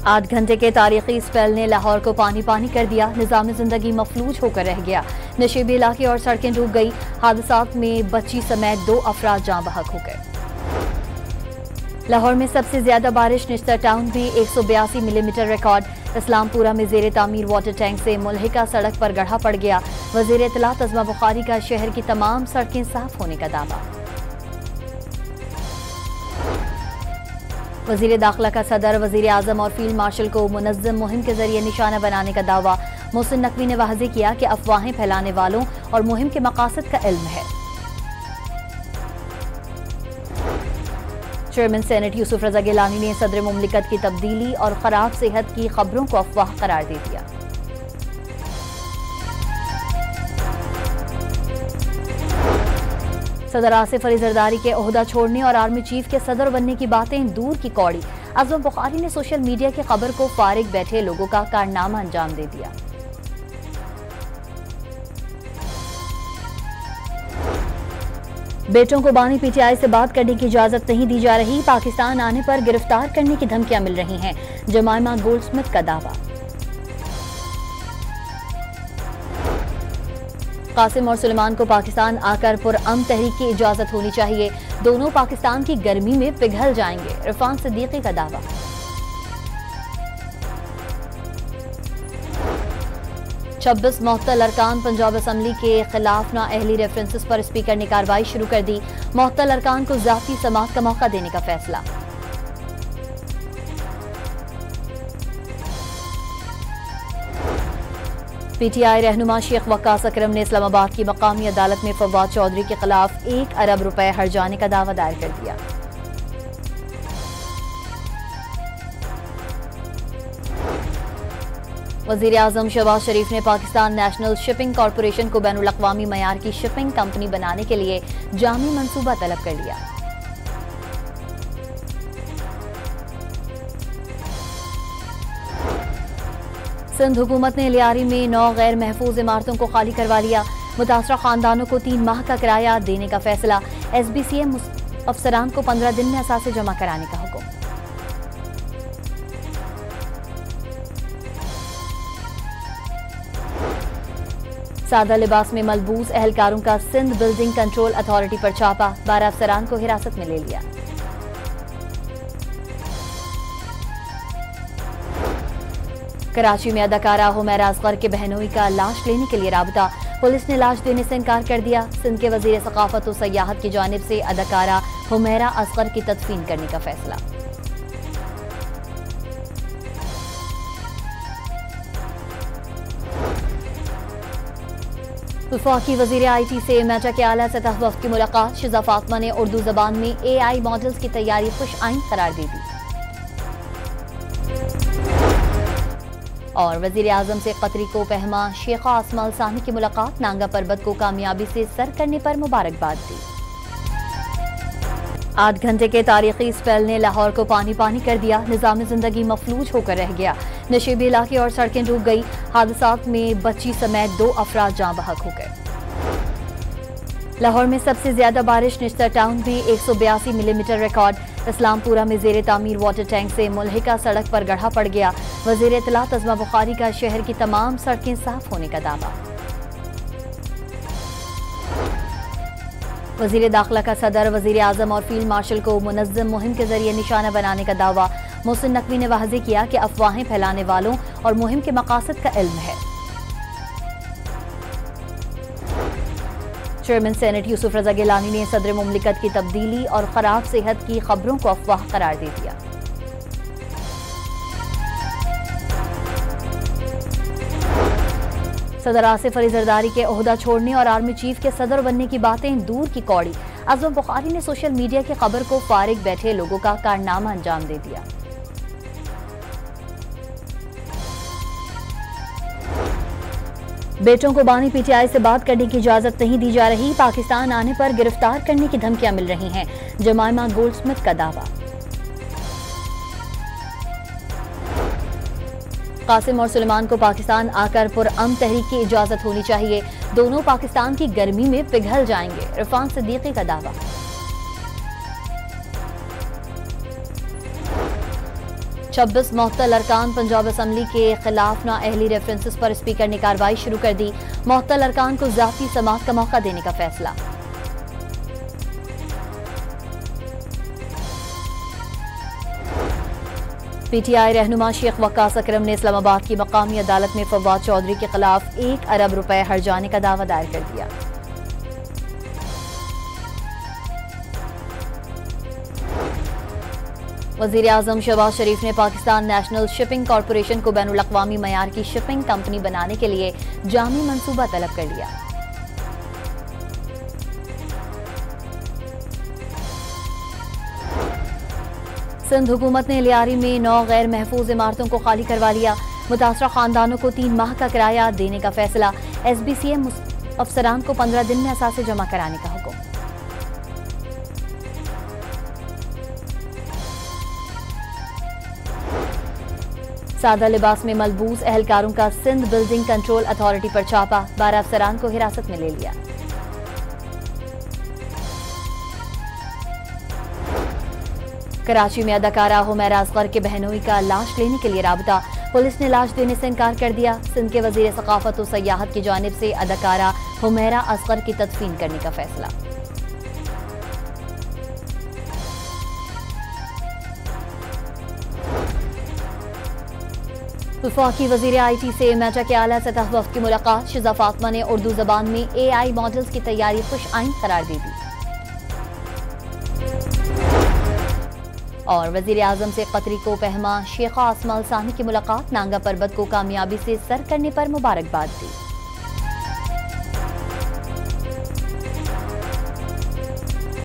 8 घंटे के तारीखी स्पेल ने लाहौर को पानी पानी कर दिया। निज़ाम जिंदगी मफलूज होकर रह गया। नशीबी इलाके और सड़कें डूब गई। हादसात में बच्ची समेत 2 अफराद जाँ बहक हो गए। लाहौर में सबसे ज्यादा बारिश निश्तर टाउन में 182 मिलीमीटर रिकॉर्ड। इस्लामपुरा में जेर तामीर वाटर टैंक से मुल्हिका सड़क पर गड्ढा पड़ गया। वजीर इत्तलात अज़मा बुखारी का शहर की तमाम सड़कें साफ होने का दावा। वजीर दाखिला का सदर, वजीर आजम और फील्ड मार्शल को मुनज़्ज़म मुहिम के जरिए निशाना बनाने का दावा। मोहसिन नकवी ने वाज़ेह किया कि अफवाहें फैलाने वालों और मुहिम के मकासद का इल्म है। चेयरमैन सेनेट यूसुफ रजा गिलानी ने सदर मुमलिकत की तब्दीली और खराब सेहत की खबरों को अफवाह करार दे दिया। सदर आसिफ अली जरदारी के ओहदा छोड़ने और आर्मी चीफ के सदर बनने की बातें दूर की कौड़ी। अज़मा बुखारी ने सोशल मीडिया की खबर को फारिग बैठे लोगों का कारनामा अंजाम दे दिया। बेटों को बानी पीटीआई से बात करने की इजाजत नहीं दी जा रही। पाकिस्तान आने पर गिरफ्तार करने की धमकियां मिल रही हैं। जमाइमा गोल्डस्मिथ का दावा। कासिम और सुलेमान को पाकिस्तान आकर पुरअमन तहरीक की इजाजत होनी चाहिए। दोनों पाकिस्तान की गर्मी में पिघल जाएंगे। इरफान सिद्दीकी का दावा। छब्बीस मुअत्तल अरकान पंजाब असम्बली के खिलाफ नाअहली रेफरेंसेस पर स्पीकर ने कार्रवाई शुरू कर दी। मुअत्तल अरकान को ज़ाती समाअत का मौका देने का फैसला। पीटीआई रहनुमा शेख वक्कास अकरम ने इस्लामाबाद की मकामी अदालत में फवाद चौधरी के खिलाफ 1 अरब रुपए हर्जाने का दावा दायर कर दिया। वज़ीर आज़म शहबाज शरीफ ने पाकिस्तान नेशनल शिपिंग कॉरपोरेशन को बैनुल अक़वामी मयार की शिपिंग कंपनी बनाने के लिए जामी मंसूबा तलब कर लिया। सिंध हुकूमत ने लियारी में 9 गैर महफूज इमारतों को खाली करवा लिया। मुतासरा खानदानों को 3 माह का किराया देने का फैसला। SBCM अफसरान को 15 दिन में असासे जमा कराने का हुक्म। सादा लिबास में मलबूस एहलकारों का सिंध बिल्डिंग कंट्रोल अथॉरिटी पर छापा। 12 अफसरान को हिरासत में ले लिया। कराची में अदाकारा हुमैरा असगर के बहनोई का लाश लेने के लिए राबता। पुलिस ने लाश देने से इनकार कर दिया। सिंध के वजीर सकाफत और सयाहत की जानिब से अदाकारा हुमैरा असगर की तदफीन करने का फैसला। वफाकी वजीर IT से मेटा के आला सतह वफ़द की मुलाकात। शिजा फातिमा ने उर्दू जबान में AI मॉडल्स की तैयारी खुश आइन करार दे दी। और वजीर आजम से कतरी को पहमा शेखा आसमा अल सानी की मुलाकात। नांगा परबत को कामयाबी से सर करने पर मुबारकबाद दी। 8 घंटे के तारीखी स्पेल ने लाहौर को पानी पानी कर दिया। निज़ाम जिंदगी मफलूज होकर रह गया। नशीबी इलाके और सड़कें डूब गई। हादसात में बच्ची समेत 2 अफराद जाँ बहक हो गए। लाहौर में सबसे ज्यादा बारिश निश्तर टाउन में 182 मिलीमीटर रिकॉर्ड। इस्लामपुरा में जेर तामीर वाटर टैंक से मुल्हिका सड़क पर गड्ढा पड़ गया। वजीर इत्तलात अज़मा बुखारी का शहर की तमाम सड़कें साफ होने का दावा। वजीर दाखिला का सदर, वजीर आजम और फील्ड मार्शल को मुनज़्ज़म मुहिम के जरिए निशाना बनाने का दावा। मोहसिन नकवी ने वाज़ेह किया कि अफवाहें फैलाने वालों और मुहिम के मकासद का इल्म है। चेयरमैन सेनेट यूसुफ रजा गिलानी ने सदर मुमलिकत की तब्दीली और खराब सेहत की खबरों को अफवाह करार दे दिया। सदर आसिफ अली जरदारी के ओहदा छोड़ने और आर्मी चीफ के सदर बनने की बातें दूर की कौड़ी। अज़मा बुखारी ने सोशल मीडिया की खबर को फारिग बैठे लोगों का कारनामा अंजाम दे दिया। बेटों को बानी पीटीआई से बात करने की इजाजत नहीं दी जा रही। पाकिस्तान आने पर गिरफ्तार करने की धमकियां मिल रही हैं। जमाइमा गोल्डस्मिथ का दावा। कासिम और सुलेमान को पाकिस्तान आकर पुरअमन तहरीक की इजाजत होनी चाहिए। दोनों पाकिस्तान की गर्मी में पिघल जाएंगे। इरफान सिद्दीकी का दावा। 26 मुअत्तल अरकान पंजाब असम्बली के खिलाफ नाअहली रेफरेंसेस पर स्पीकर ने कार्रवाई शुरू कर दी। मुअत्तल अरकान को ज़ाती समाअत का मौका देने का फैसला। पीटीआई रहनुमा शेख वक्कास अकरम ने इस्लामाबाद की मकामी अदालत में फवाद चौधरी के खिलाफ 1 अरब रुपए हर्जाने का दावा दायर कर दिया। वज़ीर-ए-आज़म शहबाज शरीफ ने पाकिस्तान नेशनल शिपिंग कॉरपोरेशन को बैनुल अक़वामी मयार की शिपिंग कंपनी बनाने के लिए जामी मंसूबा तलब कर लिया। सिंध हुकूमत ने लियारी में 9 गैर महफूज इमारतों को खाली करवा लिया। मुतासरा खानदानों को 3 माह का किराया देने का फैसला। SBCM अफसरान को 15 दिन में असासे जमा कराने का हुक्म। सादा लिबास में मलबूस एहलकारों का सिंध बिल्डिंग कंट्रोल अथॉरिटी पर छापा। 12 अफसरान को हिरासत में ले लिया। कराची में अदाकारा हुमैरा असगर के बहनोई का लाश लेने के लिए राबता। पुलिस ने लाश देने से इनकार कर दिया। सिंध के वजीर सकाफत और सयाहत की जानिब से अदाकारा हुमैरा असगर की तदफीन करने का फैसला। वफाकी वजीर IT से मेटा के आला सतह वफ़द की मुलाकात। शिजा फातिमा ने उर्दू जबान में AI मॉडल्स की तैयारी खुश आइंद करार दे दी। और वज़ीर-ए-आज़म से कतरी को पहमा शेख आसमा अल सानी की मुलाकात। नांगा पर्वत को कामयाबी से सर करने पर मुबारकबाद दी।